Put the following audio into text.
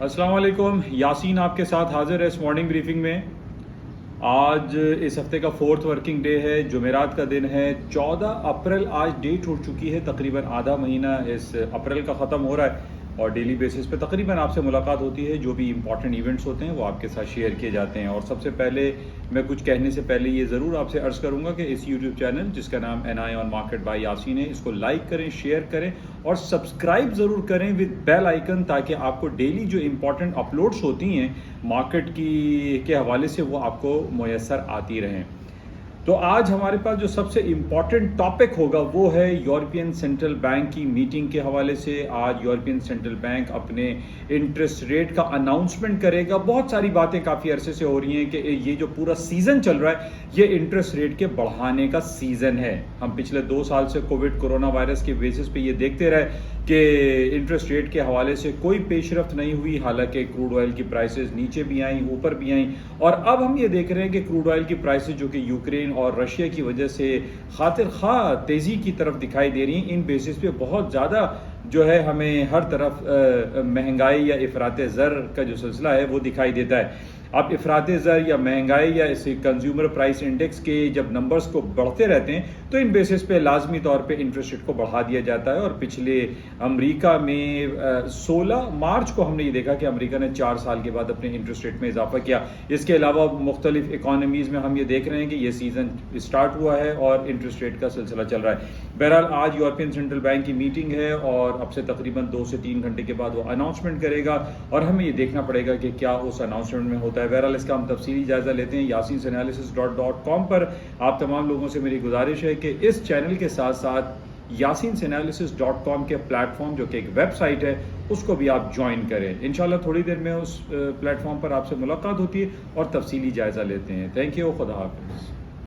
अस्सलाम वालेकुम। यासीन आपके साथ हाजिर है इस मॉर्निंग ब्रीफिंग में। आज इस हफ्ते का 4th वर्किंग डे है, जुमेरात का दिन है। 14 अप्रैल आज डेट हो चुकी है। तकरीबन आधा महीना इस अप्रैल का ख़त्म हो रहा है और डेली बेसिस पे तकरीबन आपसे मुलाकात होती है। जो भी इंपॉर्टेंट इवेंट्स होते हैं वो आपके साथ शेयर किए जाते हैं। और सबसे पहले मैं कुछ कहने से पहले ये ज़रूर आपसे अर्ज़ करूँगा कि इस यूट्यूब चैनल जिसका नाम NI on market by Yasin है, इसको लाइक करें, शेयर करें और सब्सक्राइब ज़रूर करें विद बेल आइकन, ताकि आपको डेली जो इंपॉर्टेंट अपलोड्स होती हैं मार्केट की के हवाले से वो आपको मुयस्सर आती रहें। तो आज हमारे पास जो सबसे इम्पॉर्टेंट टॉपिक होगा वो है यूरोपियन सेंट्रल बैंक की मीटिंग के हवाले से। आज यूरोपियन सेंट्रल बैंक अपने इंटरेस्ट रेट का अनाउंसमेंट करेगा। बहुत सारी बातें काफ़ी अरसे से हो रही हैं कि ये जो पूरा सीज़न चल रहा है ये इंटरेस्ट रेट के बढ़ाने का सीज़न है। हम पिछले 2 साल से कोरोना वायरस के बेसिस पे ये देखते रहे कि इंटरेस्ट रेट के हवाले से कोई पेशरफ्त नहीं हुई। हालांकि क्रूड ऑयल की प्राइसेस नीचे भी आई, ऊपर भी आई, और अब हम ये देख रहे हैं कि क्रूड ऑयल की प्राइसेस जो कि यूक्रेन और रशिया की वजह से खातिर खा तेज़ी की तरफ दिखाई दे रही हैं। इन बेसिस पे बहुत ज़्यादा जो है हमें हर तरफ महंगाई या इफरात ज़र का जो सिलसिला है वो दिखाई देता है। अब इफरात ज़र या महंगाई या इस कंज्यूमर प्राइस इंडेक्स के जब नंबर्स को बढ़ते रहते हैं तो इन बेसिस पे लाजमी तौर पे इंटरेस्ट रेट को बढ़ा दिया जाता है। और पिछले अमेरिका में 16 मार्च को हमने ये देखा कि अमेरिका ने 4 साल के बाद अपने इंटरेस्ट रेट में इजाफा किया। इसके अलावा मुख्तलिफ इकॉनमीज़ में हम ये देख रहे हैं कि ये सीज़न स्टार्ट हुआ है और इंटरेस्ट रेट का सिलसिला चल रहा है। बहरहाल आज यूरोपियन सेंट्रल बैंक की मीटिंग है और अब से तकरीबन 2 से 3 घंटे के बाद वो अनाउंसमेंट करेगा और हमें ये देखना पड़ेगा कि क्या उस अनाउंसमेंट में होता है। बहरहाल इसका हम तफसीली जायजा लेते हैं yasinanalysis.com पर। आप तमाम लोगों से मेरी गुजारिश है कि इस चैनल के साथ साथ yasinanalysis.com के प्लेटफॉर्म जो कि एक वेबसाइट है उसको भी आप ज्वाइन करें। इंशाल्लाह थोड़ी देर में उस प्लेटफॉर्म पर आपसे मुलाकात होती है और तफसीली जायजा लेते हैं। थैंक यू, खुदा हाफिज़।